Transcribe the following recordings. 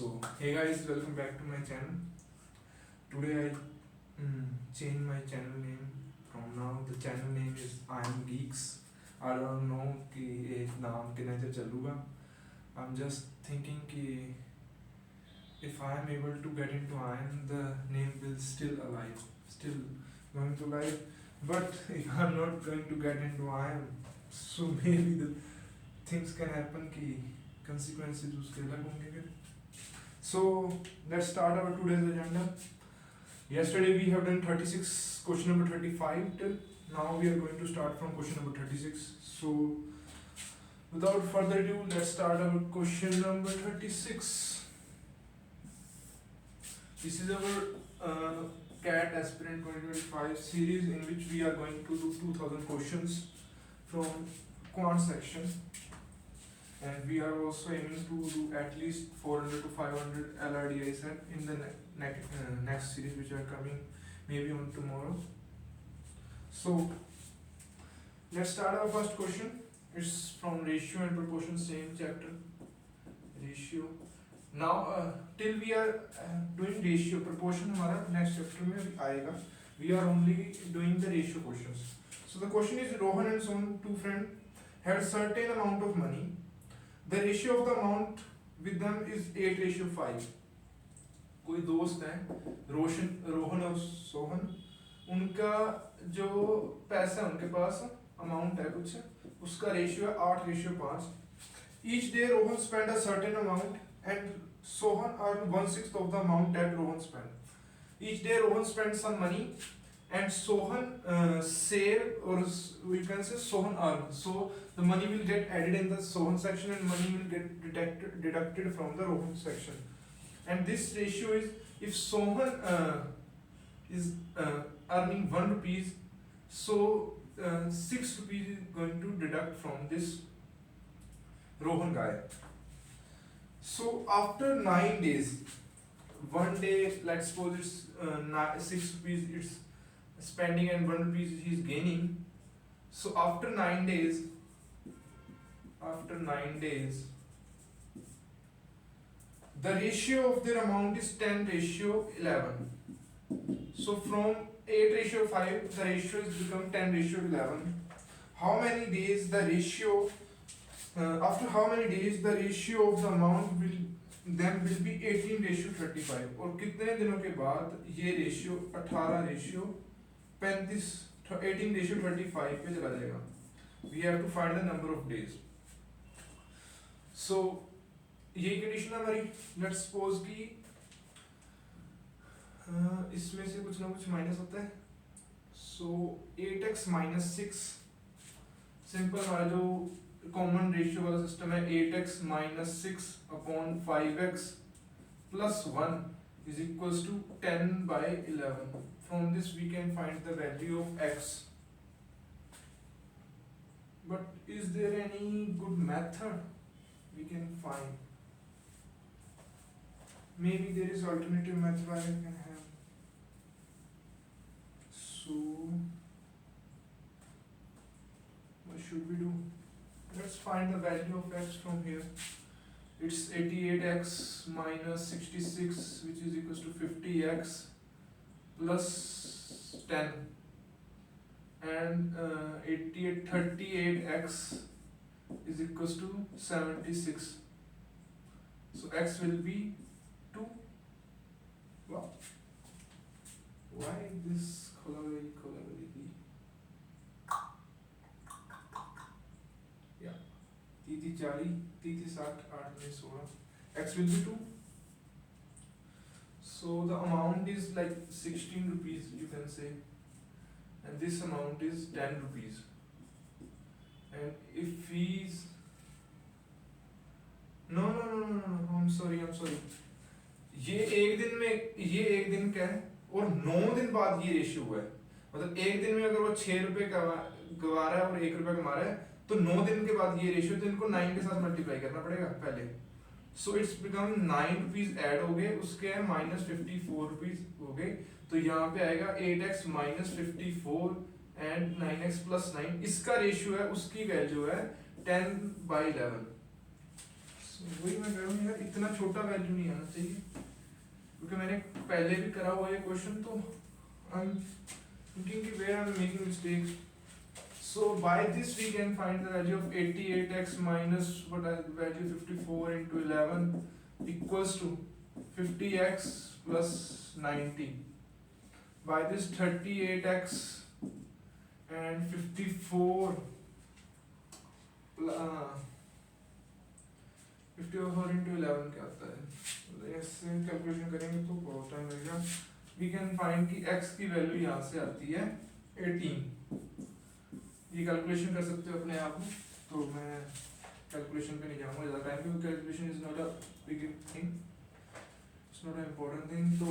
So, hey guys, welcome back to my channel. Today I changed my channel name. From now, the channel name is I Am Geeks. I don't know कि एक नाम के नीचे चलूँगा. I'm just thinking कि if I am able to get into I Am, the name will still alive, still going to life. But if I'm not going to get into I Am, so maybe the things can happen कि consequences उसके अलग होंगे फिर. So let's start our today's agenda. Yesterday we have done 36, question number 35 till now we are going to start from question number 36. So without further ado, let's start our question number 36. This is our CAT Aspirant 2025 series in which we are going to do 2000 questions from quant section. And we are also aiming to do at least 400 to 500 LRDI set in the next series which are coming maybe on tomorrow. So let's start our first question. It's from ratio and proportion, same chapter, ratio. Now till we are doing ratio, proportion हमारा next chapter में भी आएगा. We are only doing the ratio questions. So the question is, Rohan and Sohan, two friends, had certain amount of money. The ratio of the amount with them is 8:5. कोई दोस्त हैं रोहन और सोहन, उनका जो पैसा उनके पास अमाउंट है कुछ, उसका रेशियो है 8:5. Each day Rohan spent a certain amount and Sohan earned 1/6 of the amount that Rohan spent. Each day Rohan spent some money and Sohan save, or we can say Sohan earn. So the money will get added in the Sohan section and money will get deducted from the Rohan section. And this ratio is, if Sohan is earning 1 rupees, so 6 rupees is going to deduct from this Rohan guy. So after 9 days, one day, let's suppose it's 6 rupees it's spending and 1 rupees he's gaining. So after 9 days, the ratio of their amount is 10:11. So from 8:5, the ratio has become 10:11. How many days the ratio? After how many days the ratio of the amount will be 18:35. और कितने दिनों के बाद ये ratio 18:35 पे चला जाएगा? We have to find the number of days. So ये कंडीशन है हमारी. Let's suppose कि इसमें से कुछ ना कुछ माइनस होता है. So 8x minus 6, सिंपल हमारा जो कॉमन रेशियो वाला सिस्टम है, 8x minus 6 upon 5x plus 1 is equals to 10/11. From this we can find the value of x. But is there any good method we can find? Maybe there is alternative method I can have. So what should we do? Let's find the value of x from here. It's 88x minus 66, which is equals to 50x plus 10, and 38x is equals to 76. So x will be 2. Wow, why this color? Yeah, 40, 60, 8, 16, x will be 2. So the amount is like 16 rupees, you can say, and this amount is 10 rupees. And if he's no, I'm sorry, ये एक दिन का है और 9 दिन बाद ये ratio हुआ है. मतलब एक दिन में अगर वो 6 रुपए गवा रहा है और 1 रुपया कमा रहा है, तो 9 दिन के बाद ये रेशियो, तो इनको 9 के साथ मल्टीप्लाई करना पड़ेगा पहले. So it's become 9 rupees add हो गए, उसके माइनस 54 रुपीज हो गए. तो यहाँ पे आएगा 8x minus 54 and 9x plus 9. इसका रेशियो है, उसकी वैल्यू है 10/11. वही मैं कह रहा हूँ यार, इतना छोटा वैल्यू नहीं आना चाहिए, क्योंकि मैंने पहले भी करा हुआ ये क्वेश्चन, तो आई एम थिंकिंग कि where I am making mistakes. So by this we can find the value of 88x minus what is value 54 into 11 equals to 50x plus 90. By this 38x and 54 54 into 11 क्या आता है, इससे calculation करेंगे तो बहुत time लगेगा. We can find कि x की वैल्यू यहाँ से आती है 18. ये कैलकुलेशन कर सकते हो अपने आप में, तो मैं कैलकुलेशन पे नहीं जाऊंगा ज़्यादा टाइम, क्योंकि calculation is not a big thing, it's not a important thing. तो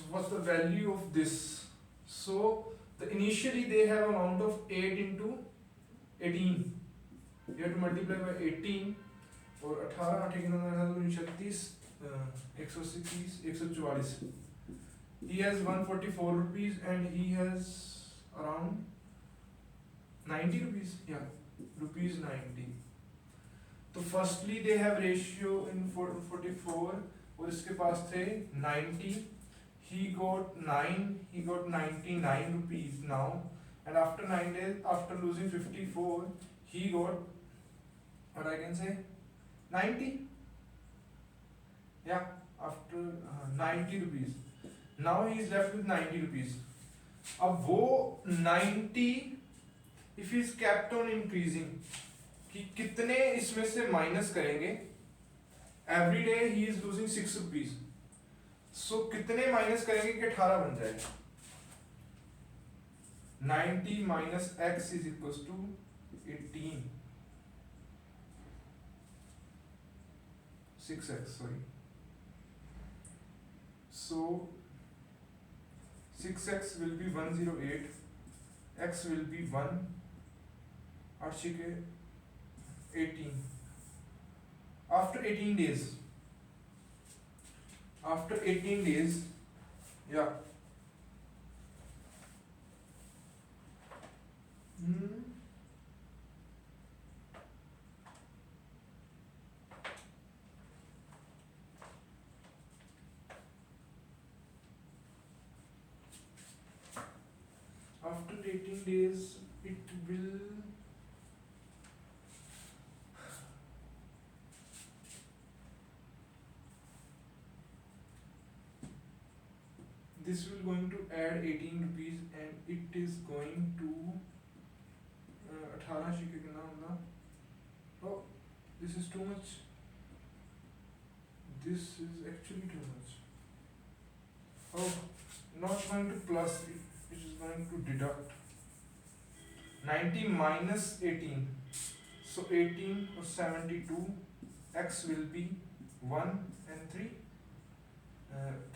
what's the value of this? So the initially they have amount of 8 into 18, you have to multiply by 18, और 18 8 के number है तो 36 130 144. He has 144 rupees and he has around 90 rupees, yeah, rupees 90. तो firstly they have ratio in 44 और इसके पास थे 90. he got 99 rupees now, and after 9 days, after losing 54, he got what I can say 90, yeah, after 90 rupees. Now he is left with 90 rupees. अब वो 90 if he is kept on increasing, कि कितने इसमें से minus करेंगे, every day he is losing 6 rupees, so कितने minus करेंगे कि 18 बन जाए. 90 minus x is equals to 18, 6x, sorry. So 6x will be 108, x will be 1, 8 के 18. After 18 days, yeah, after 18 days it will this will going to add 18 rupees and it is going to 18 शिके कितना होगा. Oh, this is too much, this is actually too much. Oh, not going to plus it, which is going to deduct 90 minus 18, so 18 or 72, x will be 1 and 3,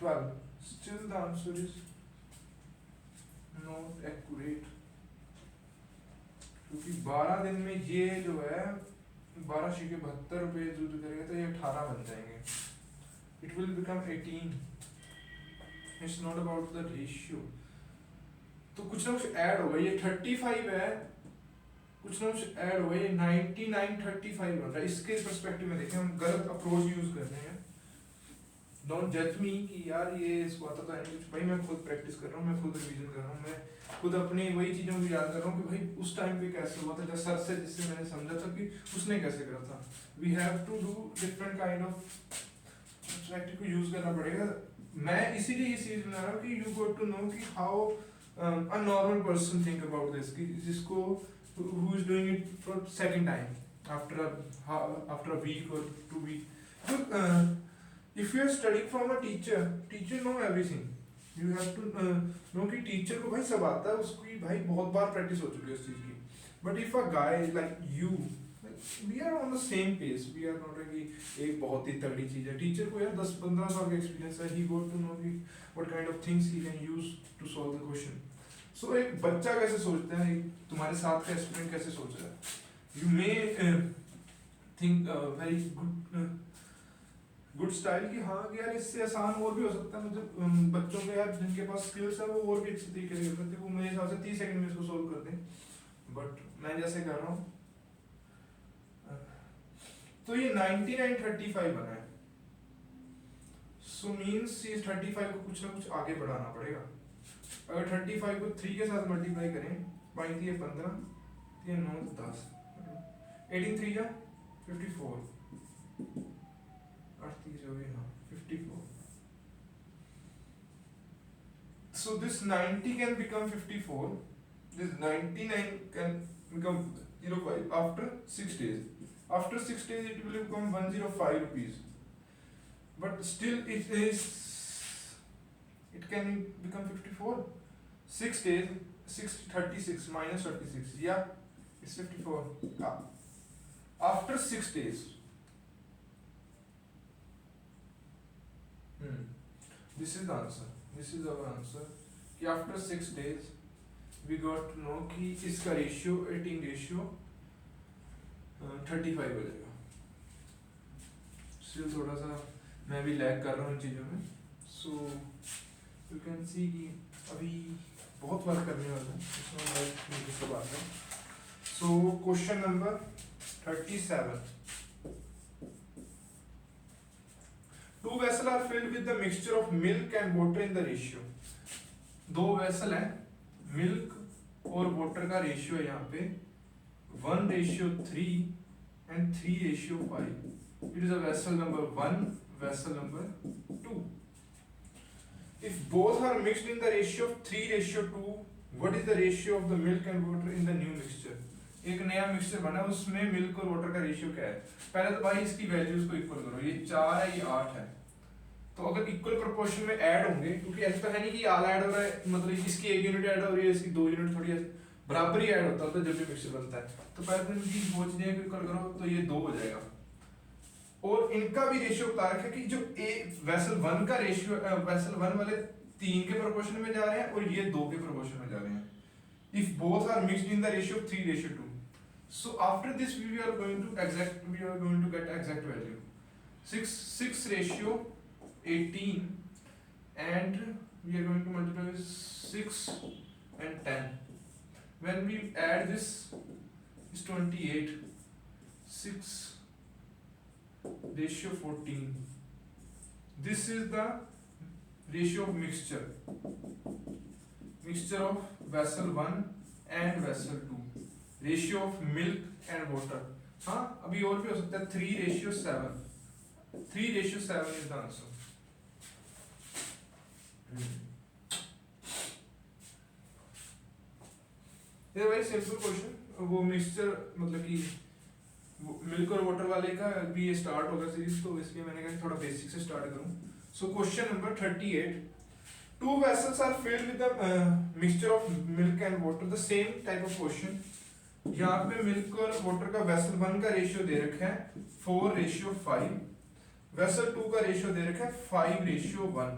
12. Still the answer is not accurate, क्योंकि 12 दिन में ये जो है 12 शिके 72 रुपये जो करेगा तो ये 18 बन जाएंगे. It will become 18. It's not about the ratio. तो कुछ ना कुछ ऐड होगा, ये 35 है, कुछ ना कुछ ऐड होगा, ये 99 35 बन रहा है. इसके पर्सपेक्टिव में देखें, हम गलत अप्रोच यूज कर रहे हैं. डोंट जज मी कि यार ये इसको आता तो है नहीं कुछ. भाई मैं खुद प्रैक्टिस कर रहा हूँ, मैं खुद रिवीजन कर रहा हूँ, मैं खुद अपनी वही चीज़ों को याद कर रहा हूँ कि भाई उस टाइम पे कैसे हुआ था, जब सर से जिससे मैंने समझा था कि उसने कैसे करा था. We have to do different kind of strategy को यूज करना पड़ेगा. मैं इसीलिए ये चीज़ बना रहा हूँ कि यू गोट टू नो कि how a normal person think about this, कि जिसको who is doing it for second time after a week और 2 weeks. If you are studying from a teacher know everything. You have to know कि teacher को भाई सब आता है, उसकी भाई बहुत बार प्रैक्टिस हो चुकी है उस चीज़ की. But if a guy like you, we are on the same pace. We are not कि एक बहुत ही तगड़ी चीज़ है. टीचर को यार 10-15 साल का एक्सपीरियंस है. He got to know कि what kind of things he can use to solve the question. So एक बच्चा कैसे सोचता है, तुम्हारे साथ का स्टूडेंट कैसे सोच रहा है. You may think very good style की हाँ कि यार इससे आसान और भी हो सकता है. मतलब बच्चों के यार जिनके पास स्किल्स है वो और भी अच्छे तरीके से कर सकते हैं, वो मेरे हिसाब से 30 सेकंड में इसको सोल्व कर दें. बट मैं जैसे कर रहा हूँ, तो ये 99 35 बना है. सो मीन्स ये 35 को कुछ ना कुछ आगे बढ़ाना पड़ेगा। अगर 35 को 3 के साथ मल्टीप्लाई करें, 5 3 15 3 9 10, 18 3 जा 54, 8 3 हो गए, हाँ 54। So this 90 can become 54. This 99 can become 05 after 6 days. After 6 days it will become 105 rupees. But still it can become 54. 6 days, 36 minus 36. Yeah, it's 54. After 6 days. This is the answer. This is our answer. कि after 6 days we got to know कि इसका ratio 18 ratio 35 हो जाएगा। Still थोड़ा सा मैं भी lag कर रहा हूँ इन चीज़ों में। सो यू कैन सी कि अभी बहुत वर्क करने वाला है इसमें सब आता है। सो question number 37। Two vessels are filled with the mixture of milk and water in the ratio. दो वेसल हैं, मिल्क और वाटर का रेशियो है यहाँ पे 1:3 and 3:5. It is a vessel number 1, vessel number 2. If both are mixed in the ratio of 3:2, what is the ratio of the milk and water in the new mixture? एक नया mixture बना, उसमें milk और water का ratio क्या है? पहले तो भाई इसकी वैल्यूज को इक्वल करो। ये 4 है, ये 8 है, तो अगर इक्वल प्रोपोर्शन में ऐड होंगे, क्योंकि ऐसा तो है नहीं कि आधा ऐड हो रहा है, मतलब इसकी 1 यूनिट ऐड हो रही है, इसकी 2 यूनिट, थोड़ी बराबर ही ऐड होता है जब भी मिक्सचर बनता है। तो पहले तो इनकी वो चीजें इक्वल करो, तो ये 2 हो जाएगा। और इनका भी रेशियो बता रखा है कि जो वेसल 1 का रेशियो, वेसल 1 वाले 3 के प्रोपोर्शन में जा रहे हैं और ये 2 के प्रोपोर्शन में जा रहे हैं। If both are mixed in the ratio of 3:2. So after this we are going to get exact value. 6 ratio 18, and we are going to multiply with 6 and 10. When we add this, is 28. 6 ratio 14. This is the ratio of mixture of vessel 1 and vessel 2. Ratio of milk and water. हाँ, अभी और भी हो सकता है 3:7. 3:7 is the answer. ये very simple question. वो mixture मतलब कि मिल्क और वाटर वाले का भी ये स्टार्ट होगा सीरीज, तो इसलिए मैंने कहा थोड़ा बेसिक से स्टार्ट करूं। सो question number 38। Two vessels are filled with a mixture of milk and water. The same type of question. यहाँ पे मिल्क और वाटर का वेसल 1 का रेशियो दे रखा है 4:5, वेसल 2 का रेशियो दे रखा है 5:1,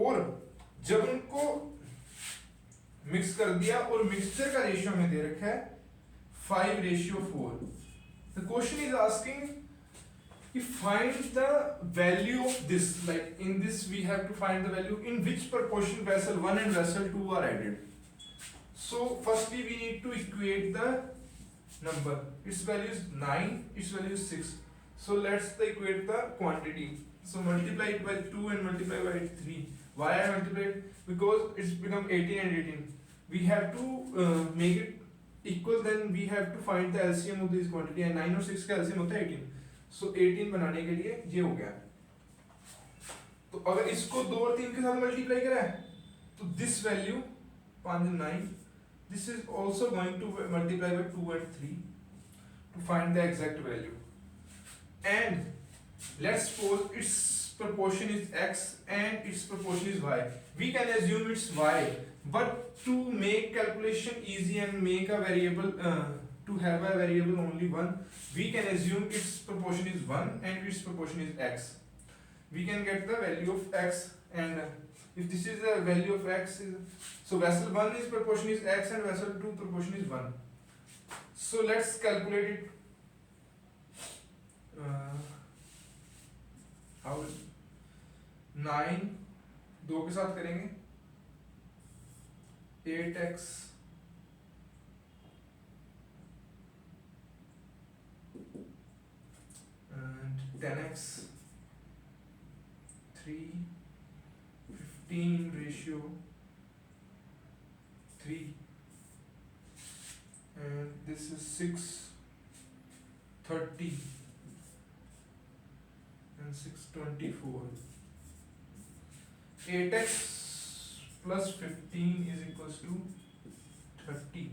और जब उनको मिक्स कर दिया और मिक्सचर का रेशियो में दे रखा है 5:4. The question is asking find the value of this, like in this we have to find the value in which proportion vessel 1 and vessel 2 are added. So firstly we need to equate the number. Its value is 9, its value is 6. So let's equate the quantity. So multiply it by 2 and multiply by 3. Why I multiplied? Because it's become 18 and 18. We have to make it equal, then we have to find the LCM of this quantity, and 9 और 6 का LCM होता है 18. So 18 बनाने के लिए ये हो गया। तो अगर इसको 2 और 3 के साथ मल्टीप्लाई करा है, तो this value 5 and 9, this is also going to multiply by 2 and 3 to find the exact value. And let's suppose its proportion is x and its proportion is y. We can assume it's y, but to make calculation easy and make a variable to have a variable only one, we can assume its proportion is 1 and its proportion is x. We can get the value of x, and if this is the value of x, so vessel 1 is proportion is x and vessel 2 proportion is 1. So let's calculate it. How? 9 2 के साथ करेंगे 8x and 10x 15 ratio 3, and this is 630 and 624. 8x plus 15 is equals to 30.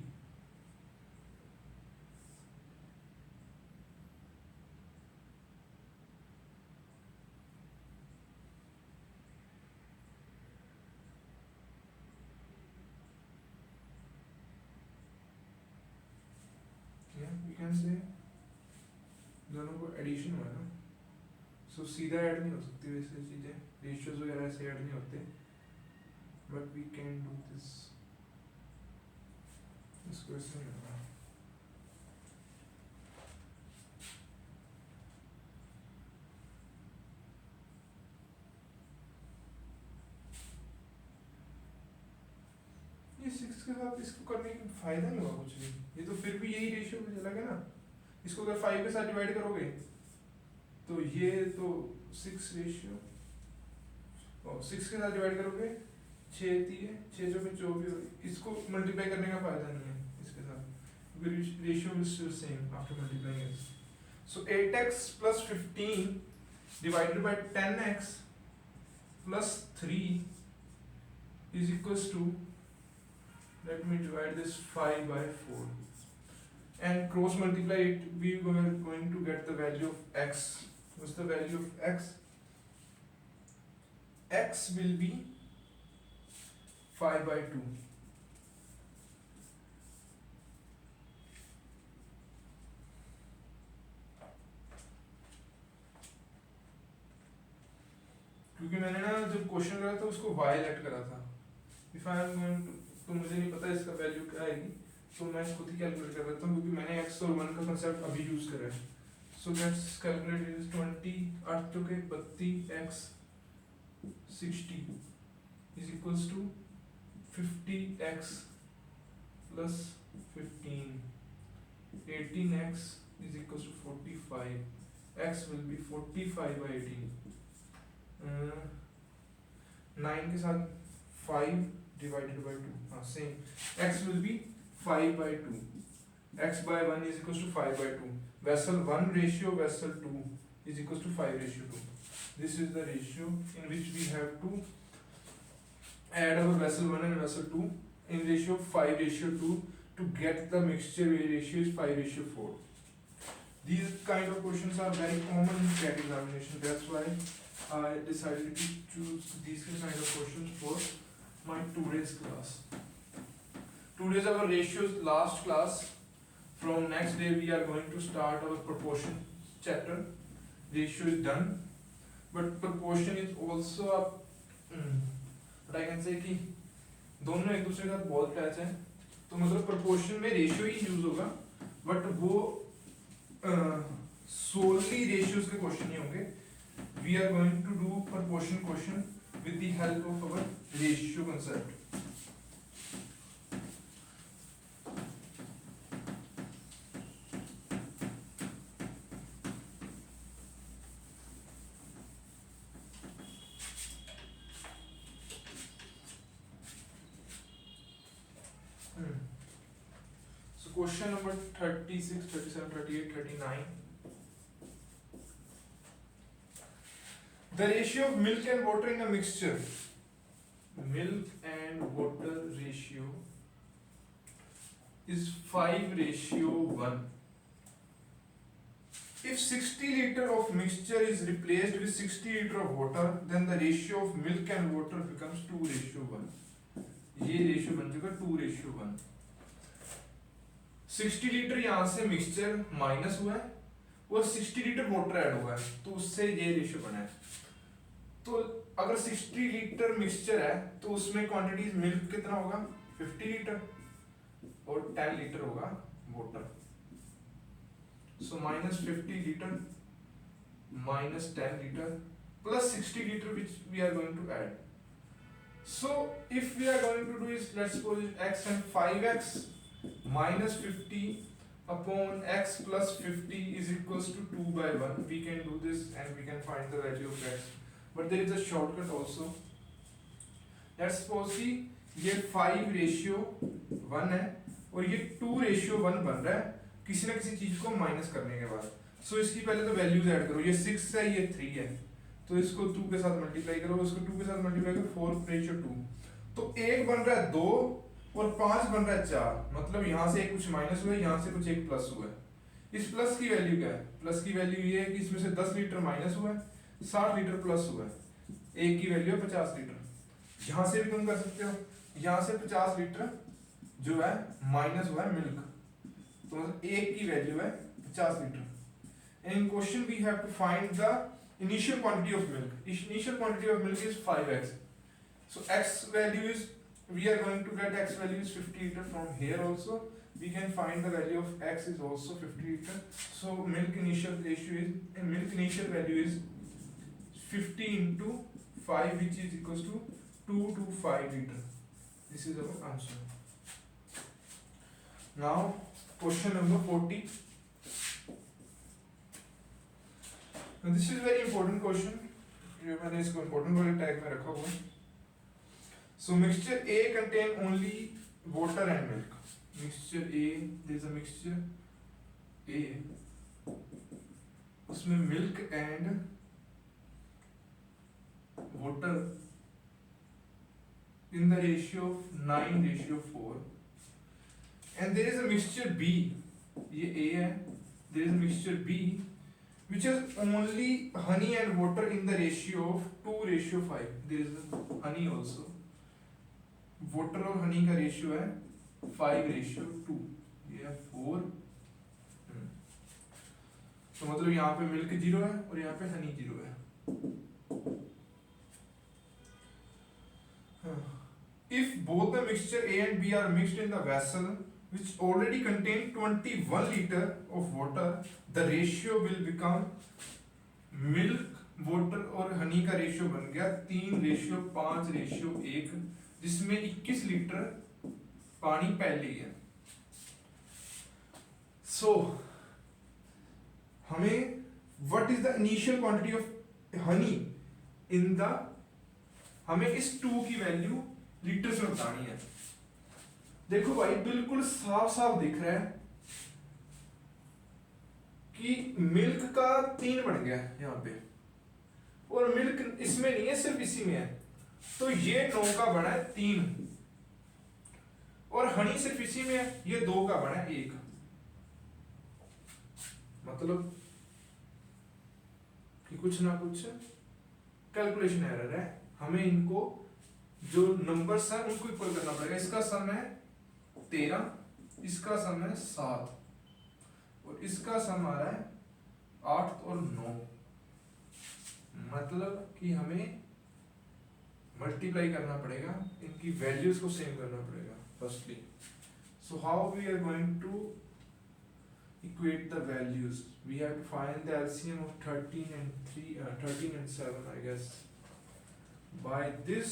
We can say दोनों को addition हुआ ना, सो सीधा add नहीं हो सकती वैसे चीजें, रेशियोज वगैरह ऐसे ऐड नहीं होते, but we can do this, इसको ऐसे नहीं होगा। ये 6 के साथ इसको करने की फायदा नहीं हुआ कुछ भी, ये तो फिर भी यही रेशियो मुझे लगा ना। इसको अगर 5 के साथ डिवाइड करोगे तो ये तो 6 रेशियो, और 6 के साथ डिवाइड करोगे 6 6 जो में 24, इसको मल्टीप्लाई करने का फायदा नहीं है इसके साथ, क्योंकि ratio is still same after multiplying it. So 8x plus 15 divided by 10x plus 3 is equals to, let me divide this 5 by 4 and cross multiply it. We are going to get the value of x. What's the value of x? X will be 5 by 2. क्योंकि मैंने ना जब question करा था उसको y let करा था, if I am going to, तो मुझे नहीं पता इसका वैल्यू क्या आएगी, तो मैं खुद ही कैलकुलेट कर लेता हूँ, क्योंकि मैंने x और 1 का कंसेप्ट अभी यूज करा है। सो लेट्स कैलकुलेट इज 20 8 तो के 32x 60 is equals to 50x plus 15, 18x is equals to 45, x will be 45 by 18, 9 के साथ 5 divided by 2, हाँ same, x will be 5 by 2, x by 1 is equals to 5 by 2, vessel 1 ratio vessel 2 is equals to 5 ratio 2. This is the ratio in which we have to add our vessel 1 and vessel 2 in ratio 5 ratio 2 to get the mixture ratio is 5 ratio 4. These kind of questions are very common in CAT examination, that's why I decided to choose these kind of questions for my today's class. Today's our ratios last class. From next day we are going to start our proportion chapter. Ratio is done, but proportion is also a but I can say कि दोनों एक दूसरे के साथ बहुत attach हैं, तो मतलब proportion में ratio ही use होगा, but वो solely ratios के question नहीं होंगे. We are going to do proportion question with the help of our ratio concept. So question number 36, 37, 38, 39. The ratio of milk and water in a mixture. Milk and water ratio is 5 ratio 1. If 60 liter of mixture is replaced with 60 liter of water, then the ratio of milk and water becomes 2 ratio 1. ये ratio बन चुका 2 ratio 1. 60 litre यहाँ से mixture minus हुआ है और 60 litre water add हुआ है, तो उससे ये रेशियो बना है. तो अगर 60 लीटर मिक्सचर है तो उसमें क्वांटिटी मिल्क कितना होगा 50 लीटर और 10 लीटर होगा water. So minus 50 litre minus 10 liter plus 60 liter which we are going to add. So if we are going to do is, let's suppose x and 5x minus 50 upon x plus 50 is equals to 2 by 1. We can do this and we can find the value of x. But there is a shortcut also. Let's suppose कि ये 5:1 है और ये 2:1 बन रहा है किसी ना किसी चीज को माइनस करने के बाद। सो इसकी पहले तो वैल्यूज ऐड करो, ये 6 है ये 3 है, तो इसको 2 के साथ मल्टीप्लाई करो, इसको 2 के साथ मल्टीप्लाई करो, 4:2। तो 1 बन रहा है 2 और 5 बन रहा है 4, मतलब यहाँ से एक कुछ माइनस हुआ है, यहाँ से कुछ एक प्लस हुआ है। इस प्लस की वैल्यू क्या है? प्लस की वैल्यू ये है कि इसमें से 10 लीटर माइनस हुआ है, 60 लीटर प्लस हुआ है, एक की वैल्यू है 50 लीटर। यहाँ से भी तुम कर सकते हो, यहाँ से 50 लीटर जो है माइनस हुआ है मिल्क, तो मतलब एक की वैल्यू है 50 litre. And in question we have to find the initial quantity of milk. Initial quantity of milk is 5x. So x value is, we are going to get x value is 50 liter from here also. We can find the value of x is also 50 liter. So milk initial ratio is, milk initial value is 50 into 5, which is equals to 2 to 5 liter. This is our answer. Now question number 40. Now this is very important question. ये मैंने इसको important वाले tag में रखा हुआ है. So mixture A contain only water and milk. Mixture A, there is a mixture A. उसमें milk and water in the ratio of 9:4. And there is a mixture B. ये A है. There is a mixture B which has only honey and water in the ratio of 2:5. There is a honey also. Water और honey का ratio है 5:2. ये है 4. तो मतलब यहाँ पे मिल्क 0 है और यहाँ पे हनी 0 है. If both the mixture A and B are mixed in the vessel which already contain 21 liter of water, the ratio will become, milk, water और हनी का रेशियो बन गया 3:5:1, जिसमें 21 लीटर पानी पहले ही है. So हमें what is the initial quantity of honey in the, हमें इस 2 की वैल्यू लीटर में बतानी है. देखो भाई बिल्कुल साफ साफ दिख रहा है कि मिल्क का 3 बन गया यहाँ पे और मिल्क इसमें नहीं है, सिर्फ इसी में है. तो ये 9 का बना है 3 और हनी सिर्फ इसी में है, ये 2 का बना है 1. मतलब कि कुछ ना कुछ कैलकुलेशन एरर है. हमें इनको जो नंबर्स हैं उनको इक्वल करना पड़ेगा. इसका सम है 13, इसका सम है 7 और इसका सम आ रहा है 8 और 9. मतलब कि हमें मल्टीप्लाई करना पड़ेगा, इनकी वैल्यूज को सेम करना पड़ेगा firstly. So how we are going to equate the values? We have to find the LCM of 13 and 7, I guess. By this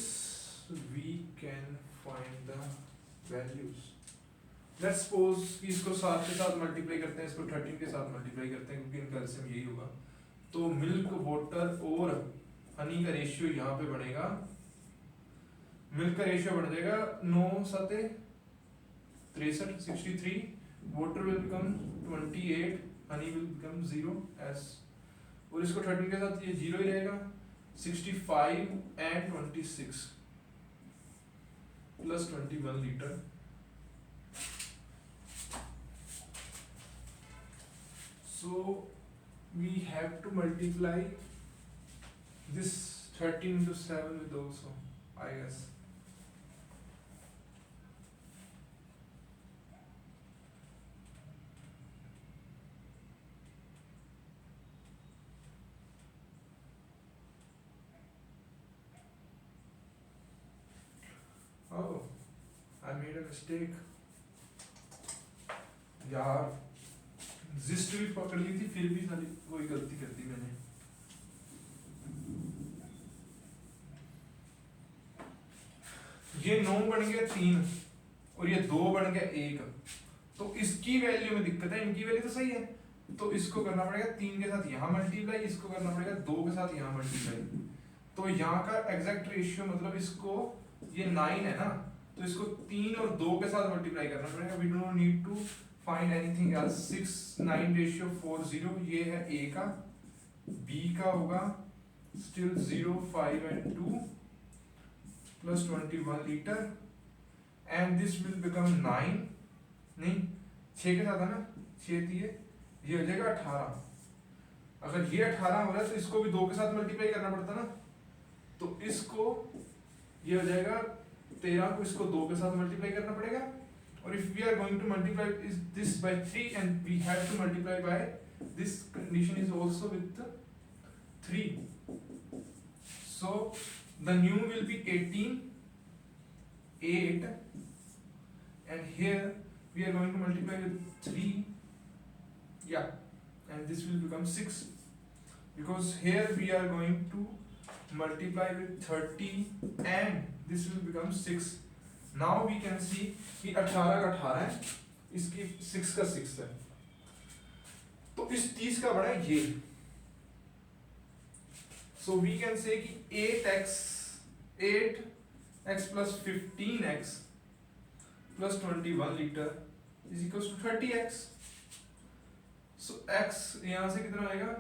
we can find the values. Let's suppose कि इसको 7 के साथ multiply करते हैं, इसको 13 के साथ मल्टीप्लाई करते हैं क्योंकि इनका LCM यही होगा. तो मिल्क, वाटर और हनी का रेशियो यहाँ पे बनेगा. मिल्क का रेशियो बन जाएगा 9 × 7 = 63. Water will become 28, honey will become 0 as, और इसको 13 के साथ ये 0 ही रहेगा. 65 and 26 plus 21 liter. So we have to multiply this 13 into 7 with also, I guess. Oh, I made a mistake. यार जिस्ट भी पकड़ ली थी फिर भी सारी कोई गलती कर दी मैंने. ये 9 बन गया 3 और ये 2 बन गया 1. तो इसकी वैल्यू में दिक्कत है, इनकी वैल्यू तो सही है. तो इसको करना पड़ेगा 3 के साथ यहाँ मल्टीप्लाई, इसको करना पड़ेगा 2 के साथ यहाँ मल्टीप्लाई. तो यहाँ का एग्जैक्ट रेशियो मतलब इसको, ये 9 है ना, तो इसको 3 और 2 के साथ मल्टीप्लाई करना पड़ेगा। We don't need to find anything else. 6 9 ratio 4 0, ये है ए का। बी का होगा still 0 5 and 2 plus 21 litre, and this will become 9, नहीं 6 के साथ है ना, 6 थी ये हो जाएगा 18। अगर ये 18 हो रहा है तो इसको भी 2 के साथ मल्टीप्लाई करना पड़ता ना, तो इसको ये हो जाएगा 13 को इसको 2 के साथ मल्टीप्लाई करना पड़ेगा। और if we are going to multiply this by 3 and we have to multiply by this condition is also with 3, so the new will be 18 8, and here we are going to multiply with 3, yeah, and this will become 6, because here we are going to multiply with 30 and this will become 6. Now we can see कि 18 का 18 है, इसकी 6 का 6 है, तो इस 30 का बड़ा है ये। So we can say कि 8x plus 15x plus 21 litre is equals to 30x. So x यहाँ से कितना आएगा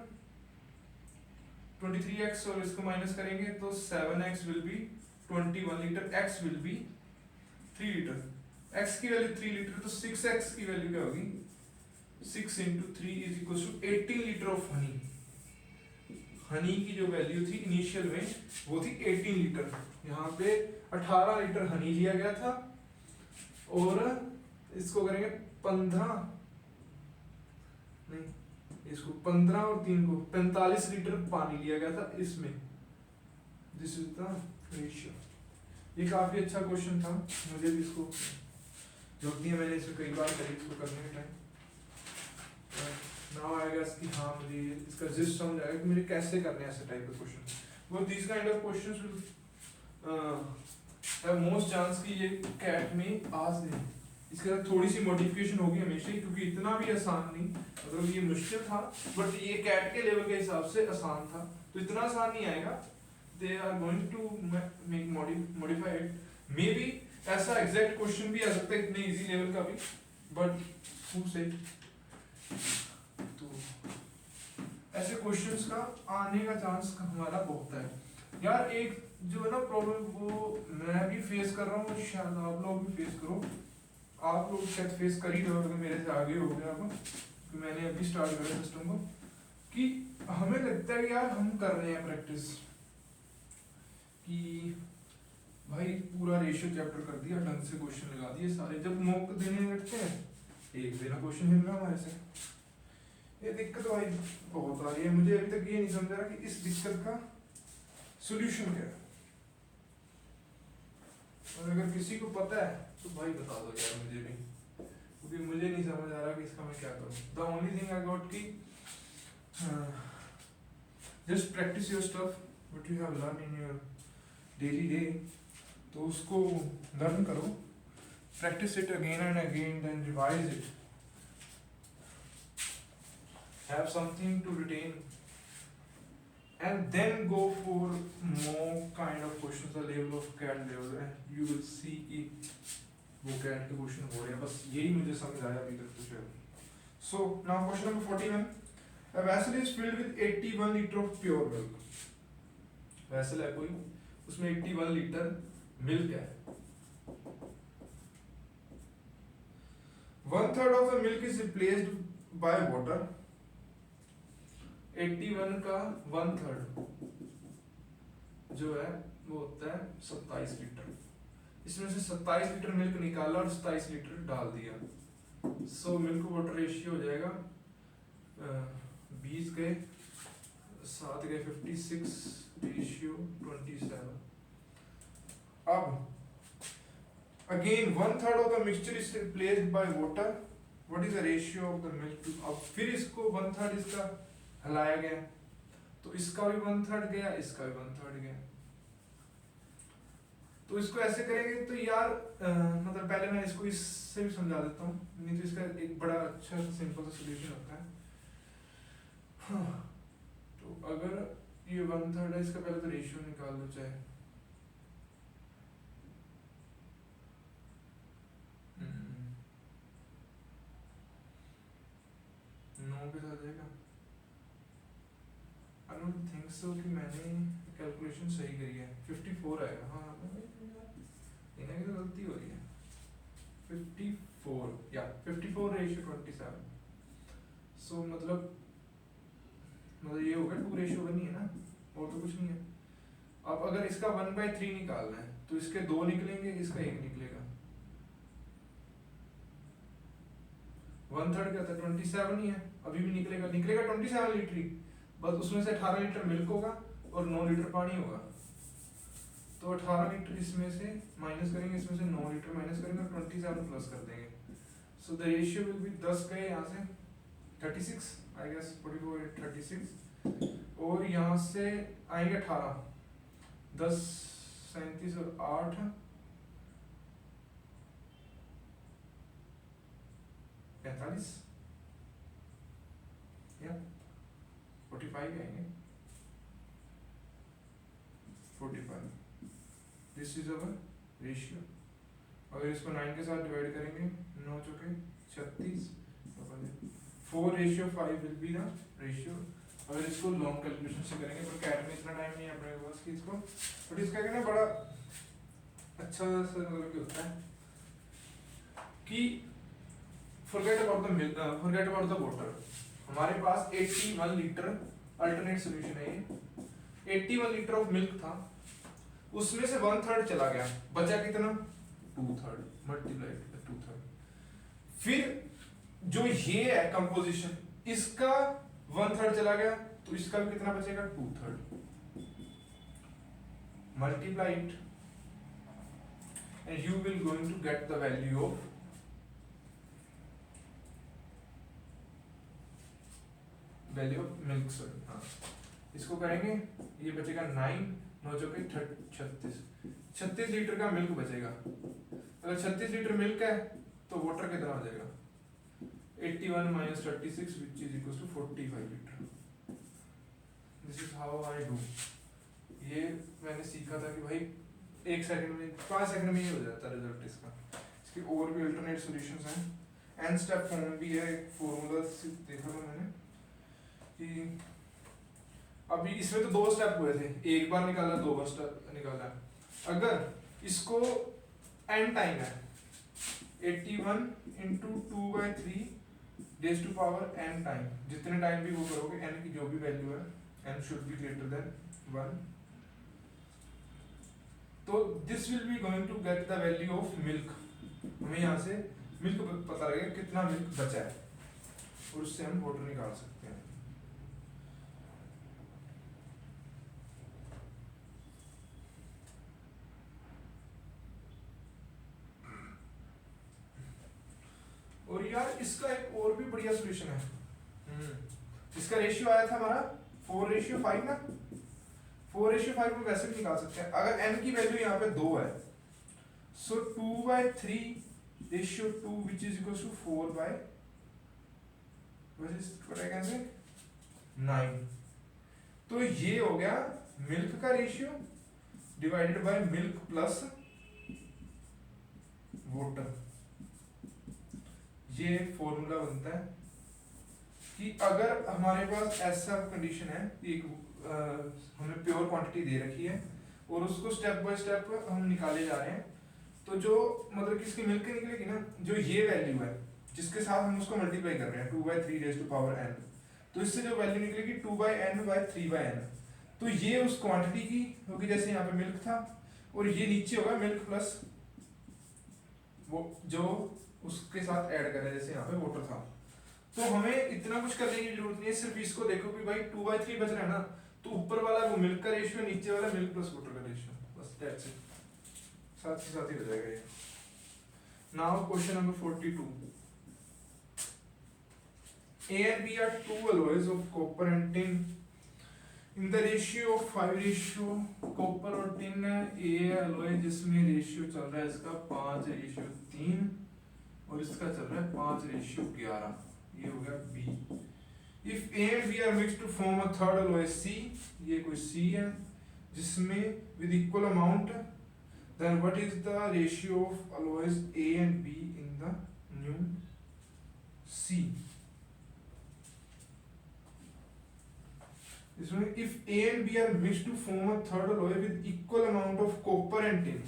23x, और इसको माइनस करेंगे तो 7x will be 21 litre, x will be 3 litre. x की वैल्यू 3 लीटर, तो 6x की वैल्यू क्या होगी, 6 into 3 is equals to 18 litre of honey. Honey की जो वैल्यू थी इनिशियल में वो थी 18 लीटर, यहाँ पे 18 लीटर हनी लिया गया था, और इसको करेंगे 15, नहीं इसको 15 और 3 को 45 लीटर पानी लिया गया था इसमें। This is the ratio. ये काफी अच्छा क्वेश्चन था, मुझे भी इसको जरूरत नहीं है, मैंने इसमें कई बार करी इसको करने के टाइम। नाउ आई गेस कि हाँ मुझे इसका जिस्ट समझ आएगा कि मुझे कैसे करने हैं ऐसे टाइप के क्वेश्चन। वो this kind of questions will have most chance कि ये कैट में आ जाए। इसके साथ थोड़ी सी मॉडिफिकेशन होगी हमेशा ही, क्योंकि इतना भी आसान नहीं, मतलब ये मुश्किल था बट ये कैट के लेवल के हिसाब से आसान था, तो इतना आसान नहीं आएगा। They are going to make modified, maybe ऐसा एग्जैक्ट क्वेश्चन भी आ सकता है इतने इजी लेवल का भी, बट हु सेड। तो ऐसे क्वेश्चंस का आने का चांस हमारा बहुत है यार। एक जो है ना प्रॉब्लम, वो मैं भी फेस कर रहा हूँ, शायद आप लोग भी फेस करो, आप लोग शायद फेस कर ही रहे हो, मेरे से आगे हो गया अब, कि मैंने अभी स्टार्ट करा सिस्टम को, कि हमें लगता है कि यार हम कर रहे हैं प्रैक्टिस, कि भाई पूरा रेशियो चैप्टर कर दिया, ढंग से क्वेश्चन लगा दिए सारे, जब मॉक देने लगते हैं एक देना क्वेश्चन हिल रहा हमारे से। ये दिक्कत भाई बहुत आ रही है, मुझे अभी तक ये नहीं समझ रहा कि इस दिक्कत का सॉल्यूशन क्या है। और अगर किसी को पता है तो भाई बता दो यार मुझे भी, क्योंकि मुझे नहीं समझ आ रहा कि इसका मैं क्या करूं। The only thing I got की just practice your stuff what you have learn in your daily day, तो उसको लर्न करो, practice it again and again, then revise it, have something to retain, and then go for more kind of questions, the level of CAT level, and you will see कि वो CAT के question हो रहे हैं, बस यही मुझे समझ आया अभी तक तो शायद। So now question number 41, a vessel is filled with 81 liter of pure milk। vessel है कोई, उसमें 81 लीटर मिल्क है। 1/3 of the milk is replaced by water। 81 का 1/3 जो है वो होता है 27 लीटर। इसमें से 27 लीटर मिल्क निकाला और 27 लीटर डाल दिया, सो मिल्क वाटर रेशियो हो जाएगा 20 गए 7 गए 56 रेशियो 27। अब again 1/3 of the mixture is replaced by water, what is the ratio of the milk to. अब फिर इसको 1/3 इसका हलाया गया, तो इसका भी 1/3 गया, इसका भी 1/3 गया, तो इसको ऐसे करेंगे तो यार मतलब पहले मैं इसको इससे भी समझा देता हूँ, नहीं तो इसका एक बड़ा अच्छा सिंपल सा सोल्यूशन होता है। हाँ, तो अगर ये 1/3 है, इसका पहले तो रेशियो निकाल दो चाहे। नो के साथ जाएगा। आई डोंट थिंक सो कि मैंने कैलकुलेशन सही करी है। 54 आएगा। हाँ इन्हें की तो गलती हो रही है। 54 या 54:27। सो मतलब ये हो गया 2:1 ही है ना, और तो कुछ नहीं है। अब अगर इसका 1/3 निकालना है तो इसके 2 निकलेंगे, इसका 1 निकलेगा। 1/3 क्या था, 27 ही है, अभी भी निकलेगा 27 लीटर ही, बस उसमें से 18 लीटर मिल्क होगा और 9 लीटर पानी होगा। तो 18 लीटर इसमें से माइनस करेंगे, इसमें से 9 लीटर माइनस करेंगे और 27 प्लस कर देंगे। So the ratio will be 10 गए यहाँ से 36 आई गेस 44 36, और यहाँ से आएंगे 18, 10 37 और 8 45 या 45 आएंगे 45। This is our ratio. अगर इसको 9 के साथ डिवाइड करेंगे 9 चौके 36, 4:5 विल बी द रेशियो। अगर इसको लॉन्ग कैलकुलेशन से करेंगे तो कैट में इतना टाइम नहीं है अपने पास कि इसको, बट इसका कहना बड़ा अच्छा सा मतलब होता है कि forget about the milk, forget about the water। हमारे पास 81 लीटर अल्टरनेट सोल्यूशन है ये। 81 लीटर ऑफ मिल्क था, उसमें से 1/3 चला गया, बचा कितना 2/3 मल्टीप्लाइड 2/3। फिर जो ये है कंपोजिशन, इसका 1/3 चला गया तो इसका भी कितना बचेगा 2/3 multiplied, and you will going to get the value of milk. Sorry हाँ, इसको करेंगे, ये बचेगा 9 चौके 36 लीटर का मिल्क बचेगा। अगर 36 लीटर मिल्क है तो वाटर कितना हो जाएगा 81 - 36 which is equals to 45 litre. This is how I do. ये मैंने सीखा था कि भाई 1 सेकंड में 5 सेकंड में ही हो जाता है रिजल्ट इसका। इसके और भी अल्टरनेट सॉल्यूशंस हैं, एन स्टेप फॉर्म भी है, एक फॉर्मूला देखा था मैंने कि अभी इसमें तो 2 स्टेप हुए थे, एक बार निकाला 2 बार स्टेप निकाला। अगर इसको n टाइम है 81 × 2/3 raise to power n time, जितने टाइम भी वो करोगे n की जो भी वैल्यू है, n should be greater than 1, तो this will be going to get the value of milk. हमें यहाँ से मिल्क पता लगेगा कितना मिल्क बचा है, और उससे हम वाटर निकाल सकते हैं। और यार इसका एक और भी बढ़िया सॉल्यूशन है। इसका रेशियो आया था हमारा 4:5 ना, 4:5 में वैसे भी निकाल सकते हैं। अगर n की वैल्यू यहाँ पे 2 है, सो 2/3:2 which is equals to 4/9। तो ये हो गया मिल्क का ratio divided by milk plus water. ये फॉर्मूला बनता है कि अगर हमारे पास ऐसा कंडीशन है, एक हमें प्योर क्वांटिटी दे रखी है और उसको स्टेप बाय स्टेप हम निकाले जा रहे हैं, तो जो मतलब कि इसकी मिल्क निकलेगी ना, जो ये वैल्यू है जिसके साथ हम उसको मल्टीप्लाई कर रहे हैं 2/3 रेज़ टू पावर n, तो इससे जो वैल्यू निकलेगी 2/n/3/n, तो ये उस क्वांटिटी की होगी जैसे यहाँ पे मिल्क था, और ये नीचे होगा मिल्क प्लस वो जो उसके साथ ऐड कर रहे हैं, जैसे यहाँ पे वाटर था। तो हमें इतना कुछ करने की जरूरत नहीं है, सिर्फ इसको देखो कि भाई 2/3 बच रहा है ना, तो ऊपर वाला वो मिल्क का रेशियो, नीचे वाला मिल्क प्लस वाटर का रेशियो, बस दैट्स इट, साथ ही हो जाएगा ये। Now question number 42। A and B are 2 alloys of copper and tin in the ratio of 5 copper और टिन है। A alloy जिसमें रेशियो चल रहा है इसका 5:3 और इसका चल रहा है 5:11, ये हो गया B। If A and B are mix to form a third alloy C, ये कोई सी है जिसमें with equal amount, then what is the ratio of alloys A and B in the new C. इसमें if A and B are mix to form a third alloy with equal amount of copper and tin,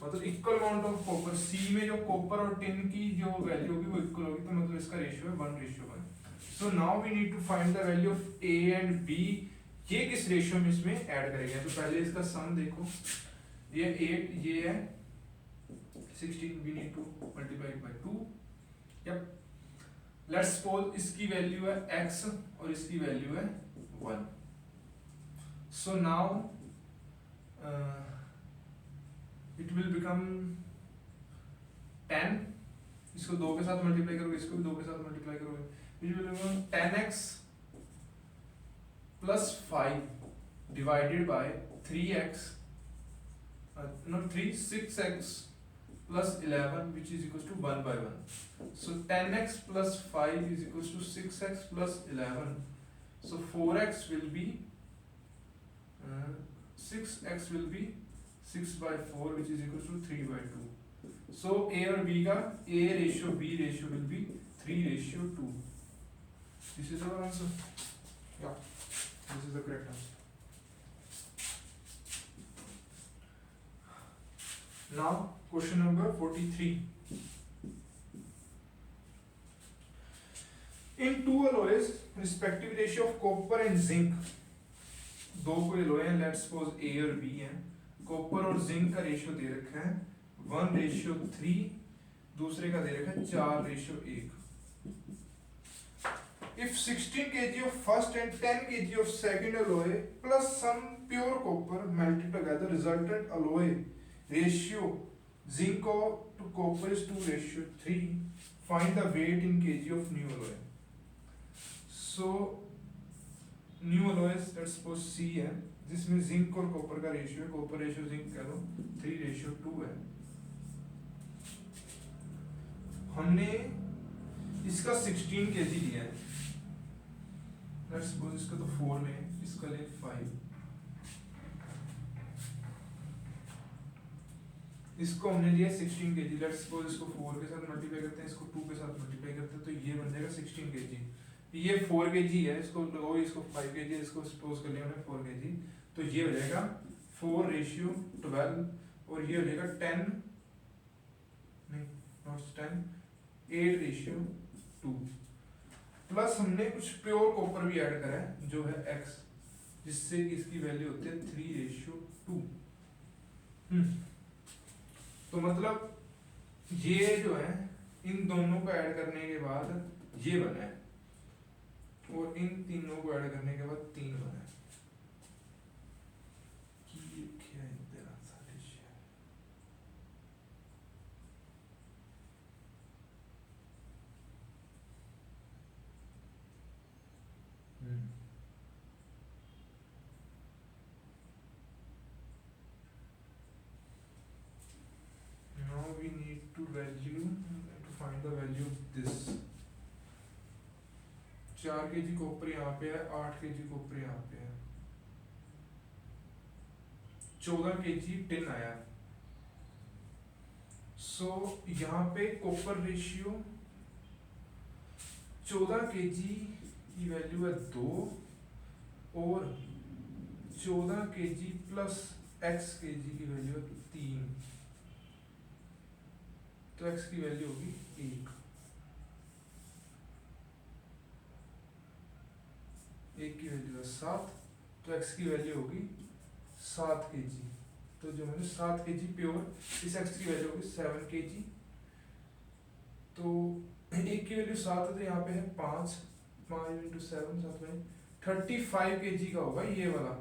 मतलब equal amount of copper, C में जो copper और tin की जो value होगी वो equal होगी, तो मतलब इसका रेशियो है 1:1। So now we need to find the value of A and B, ये किस रेशियो में इसमें ऐड करेंगे। तो पहले इसका सम देखो, ये 8 ये है 16, we need to multiply by 2। Yup, let's suppose इसकी वैल्यू है x और इसकी वैल्यू है 1। So now it will become 10, इसको 2 के साथ मल्टीप्लाई करोगे, इसको भी 2 के साथ मल्टीप्लाई करोगे, it will become 10x plus 5 divided by 3x, not 3, 6x plus 11 which is equals to 1/1. So 10x plus 5 is equals to 6x plus 11. So 4x will be 6x will be 6/4 which is equals to 3/2. So A और B का A ratio B ratio will be 3:2. This is our answer. Yeah, this is the correct answer. Now question number 43. In two alloys, respective ratio of copper and zinc, दो कोई alloy हैं, let's suppose A और B हैं, copper और zinc का ratio दे रखा है 1:3, दूसरे का दे रखा है 4:1। If 16 kg of first and 10 kg of second alloy plus some pure copper melted together, resultant alloy ratio zinc to copper is 2:3. Find the weight in kg of new alloy. So new alloys, let's suppose C है, जिसमें zinc और copper का ratio है, copper ratio zinc कह लो 3:2 है। हमने इसका 16 kg लिया है, लेट्स सपोज इसका तो 4 में है, इसका ले 5, इसको हमने लिया 16 kg, लेट्स सपोज इसको 4 के साथ मल्टीप्लाई करते हैं, इसको 2 के साथ मल्टीप्लाई करते हैं, तो ये बन जाएगा 16 kg। ये 4 kg है, इसको लगाओ, इसको 5 kg है, इसको सपोज कर लिया हमने 4 kg, तो ये हो जाएगा 4:12 और ये हो जाएगा 10 नहीं नॉट 10 8:2 प्लस हमने कुछ प्योर कॉपर भी ऐड करा है जो है x, जिससे कि इसकी वैल्यू होती है 3:2। तो मतलब ये जो है इन दोनों को ऐड करने के बाद ये बना है और इन तीनों को ऐड करने के बाद 3 बना है। क्या है तेरा साजिश है? Now we need to find the value of this. 4 kg copper यहाँ पे है, 8 kg कॉपर यहाँ पे है, 14 kg टिन आया। सो यहाँ पे कॉपर रेशियो 14 kg की वैल्यू है 2 और 14 kg प्लस x kg की वैल्यू है 3, तो x की वैल्यू होगी 1, 1 की वैल्यू है 7, तो x की वैल्यू होगी 7 kg। तो जो मैंने 7 kg प्योर, इस x की वैल्यू होगी 7 kg, तो 1 की वैल्यू 7 है, तो यहाँ पे है 5 × 7 7 में 35 kg का होगा ये वाला,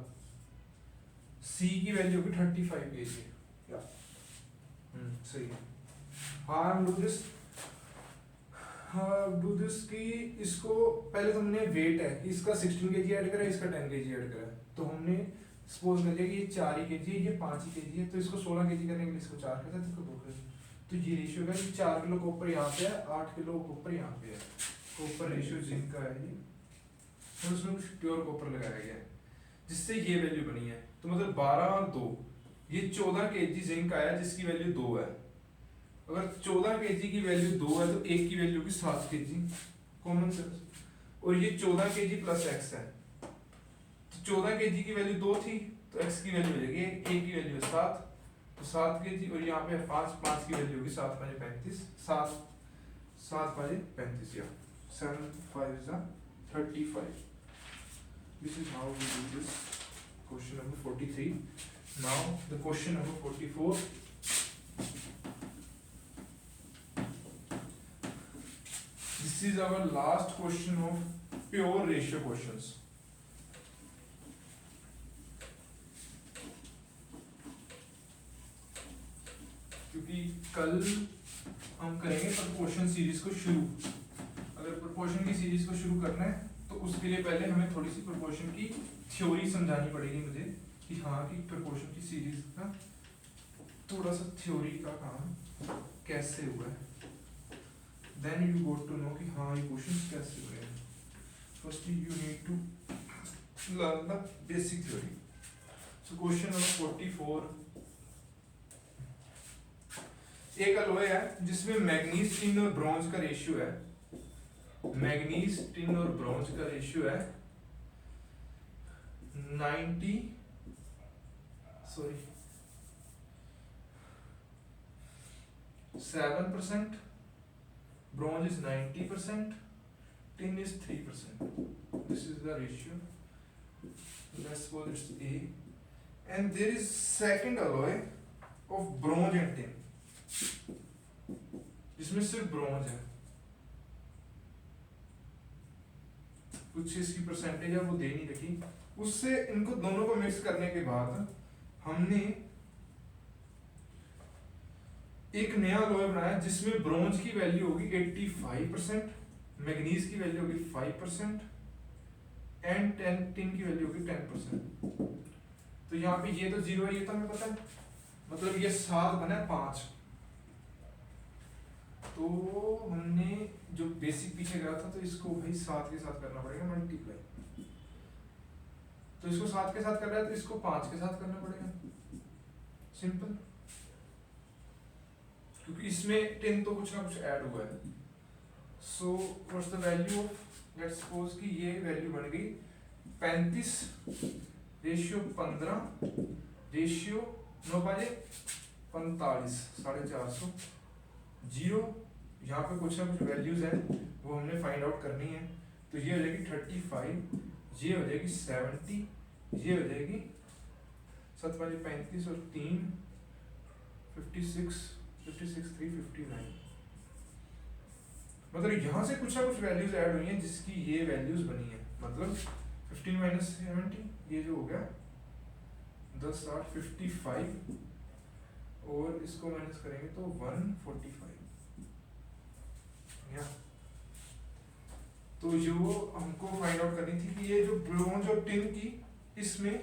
C की वैल्यू होगी 35 kg। सही है। हाँ डू दिस की इसको पहले तो हमने वेट है, इसका 16 kg ऐड करा, इसका 10 kg ऐड करा, तो हमने सपोज कर लिया कि ये 4 ही kg है, ये 5 ही kg है, तो इसको 16 kg करने के लिए इसको 4 के साथ इसको 2 के साथ, तो ये रेशियो है 4 किलो कॉपर यहाँ पे है, 8 किलो कॉपर यहाँ पे है, कॉपर रेशियो जिंक का है ये और उसमें कुछ प्योर कॉपर लगाया गया है जिससे ये वैल्यू बनी है। तो मतलब 12 और 2 ये 14 kg जिंक आया जिसकी वैल्यू 2 है। अगर 14 kg की वैल्यू 2 है तो एक की वैल्यू भी 7 kg, कॉमन सेंस। और ये 14 kg प्लस x है, तो 14 kg की वैल्यू 2 थी तो x की वैल्यू हो जाएगी, a की वैल्यू है 7 तो 7 kg, और यहाँ पे 5 की वैल्यू होगी 7 5 35, 7 5 35 या 7 5 35। This is how we do this question number 43. Now the question number 44. This is our last question of pure ratio questions. क्योंकि कल हम करेंगे प्रोपोर्शन सीरीज को शुरू। अगर प्रोपोर्शन की सीरीज को शुरू करना है तो उसके लिए पहले हमें थोड़ी सी प्रोपोर्शन की थ्योरी समझानी पड़ेगी मुझे कि हाँ कि प्रोपोर्शन की सीरीज का थोड़ा सा थ्योरी का काम कैसे हुआ है। Then you go to know कि हाँ ये क्वेश्चंस कैसे हुए हैं। Firstly you need to learn the basic theory. So question number 44, एक अलॉय है जिसमें मैग्नीज, टिन और ब्रॉन्ज का रेशियो है। मैग्नीज, टिन और ब्रॉन्ज का रेशियो है 7%, bronze is 90%, tin is 3%. This is the ratio. Let's suppose it's A, and there is second alloy of bronze and tin, जिसमें सिर्फ ब्रॉन्ज है। कुछ इसकी परसेंटेज है वो दे नहीं रखी। उससे इनको दोनों को मिक्स करने के बाद हमने एक नया अलॉय बनाया जिसमें ब्रॉन्ज की वैल्यू होगी 85%, मैग्नीज की वैल्यू होगी 5% एंड टिन की वैल्यू होगी 10%। तो यहाँ पे ये तो 0 है, ये तो हमें पता है, मतलब ये 7 बना है 5। तो हमने जो बेसिक पीछे गया था तो इसको भाई 7 के साथ करना पड़ेगा मल्टीप्लाई। तो इसको 7 के साथ कर रहा है तो इसको 5 के साथ करना पड़ेगा, सिंपल। क्योंकि इसमें 10 तो कुछ ना कुछ ऐड हुआ है। So what's the value of, let's suppose कि ये वैल्यू बन गई 35 रेशियो 15 रेशियो 9 बजे 45 450 0। यहाँ पे कुछ ना कुछ वैल्यूज हैं वो हमने फाइंड आउट करनी है। तो ये हो जाएगी 35, ये हो जाएगी 70, ये हो जाएगी 7 5 35 और 3 56 3 59। मतलब यहाँ से कुछ ना कुछ वैल्यूज ऐड हुई हैं जिसकी ये वैल्यूज बनी है। मतलब 15 माइनस 70 ये जो हो गया 10 8 55 और इसको माइनस करेंगे तो 145। या तो जो हमको फाइंड आउट करनी थी कि ये जो ब्रोंज और टिन की इसमें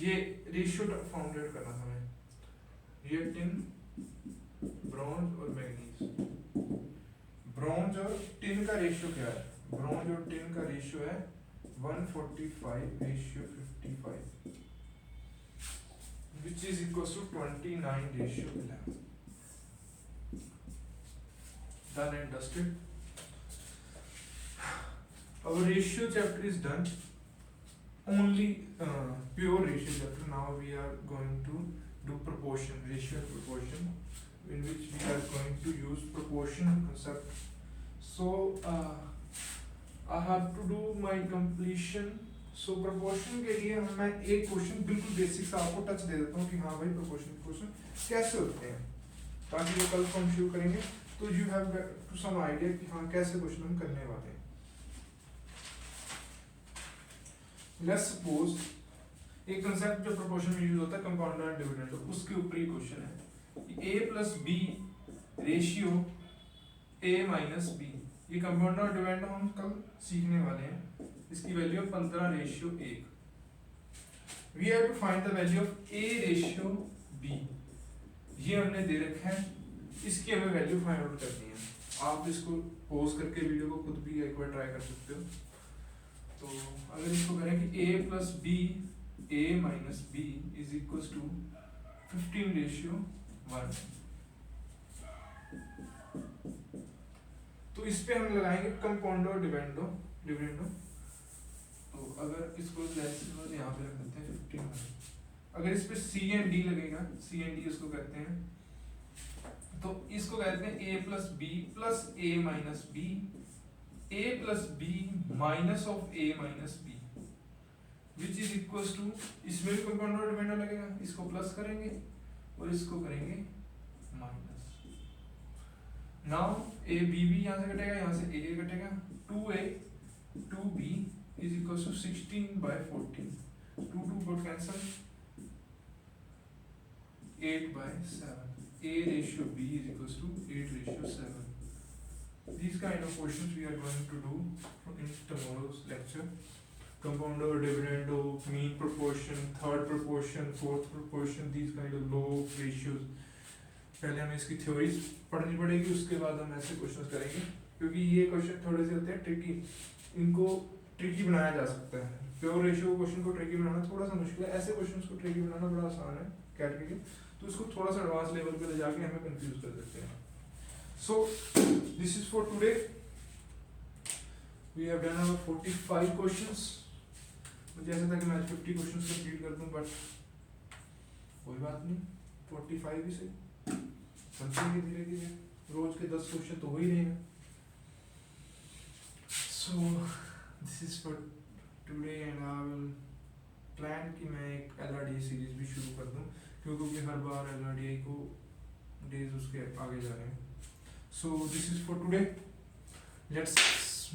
ये रेशियो फाउंडेड करना था हमें। ये टिन, ब्रोंज और मैग्नीज, ब्रोंज और टिन का रेशियो क्या है? ब्रोंज और टिन का रेशियो है 145 ratio 55 which is equals to 29 ratio 11. Done and dusted. Our ratio chapter is done. Only pure ratio chapter. Now we are going to do proportion, ratio and proportion, in which we are going to use proportion concept. So I have to do my completion. So proportion के लिए मैं एक question बिल्कुल basic सा आपको touch दे देता हूँ कि हाँ भाई proportion क्वेश्चन कैसे होते हैं, ताकि वो कल हम शुरू करेंगे तो you have to some idea कि हाँ कैसे क्वेश्चन हम करने वाले हैं। Let's suppose एक कंसेप्ट जो प्रोपोर्शन में यूज होता है कंपाउंड एंड डिविडेंड, उसके ऊपर ही क्वेश्चन है कि a plus B ratio a minus B. ये कंपाउंड और डिविडेंड हम कल सीखने वाले हैं। इसकी value 15 ratio 1। We have to find the value of a ratio b। ये हमने दे रखा है, इसकी हमें वैल्यू फाइंड आउट करनी है। आप इसको पॉज करके वीडियो को खुद भी एक बार ट्राई कर सकते हो। तो अगर इसको करें कि a plus B a minus B is equal to 15:1, तो इस पे हम लगाएंगे कंपाउंड और डिविडेंडो। तो अगर इसको यहाँ पे रख देते हैं 15। अगर इस पे सी एंड डी लगेगा, सी एंड डी इसको कहते हैं, तो इसको कहते हैं a plus B plus a minus B, a plus B minus of a minus B which is equal to, इसमें भी कंपाउंड और डिविडेंडो लगेगा, इसको प्लस करेंगे और इसको करेंगे माइनस। नाउ ए बी भी यहाँ से कटेगा, यहाँ से a कटेगा, 2a 2b is equal to 16/14, 2 2 got cancel, 8/7, a ratio b is equals to 8:7. These kind of questions we are going to do in tomorrow's lecture. Compounder, dividendo, mean proportion, third proportion, fourth proportion, these kind of law ratios. पहले हमें इसकी theories पढ़नी पड़ेगी, उसके बाद हम ऐसे questions करेंगे, क्योंकि ये क्वेश्चन थोड़े से होते हैं ट्रिकी, इनको ट्रिकी बनाया जा सकता है। प्योर रेशियो क्वेश्चन को ट्रिकी बनाना थोड़ा सा मुश्किल है, ऐसे क्वेश्चंस को ट्रिकी बनाना बड़ा आसान है कैट के, तो इसको थोड़ा सा एडवांस लेवल पे ले जाके हमें कंफ्यूज कर देते हैं। So this is for today, we have done our 45 questions. मुझे ऐसा था कि मैं 50 क्वेश्चंस कंप्लीट कर दूं, बट कोई बात नहीं, 45 ही सही, समझेंगे धीरे धीरे, रोज के 10 क्वेश्चन तो हो ही रहे हैं। So this is for today and I will plan कि मैं एक LRDA सीरीज भी शुरू कर दूं, क्योंकि हर बार LRDA को डेज उसके आगे जा रहे हैं। So this is for today, let's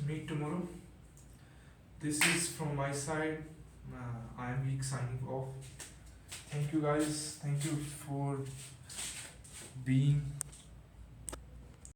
meet tomorrow. This is from my side. I am Week signing off. Thank you guys. Thank you for being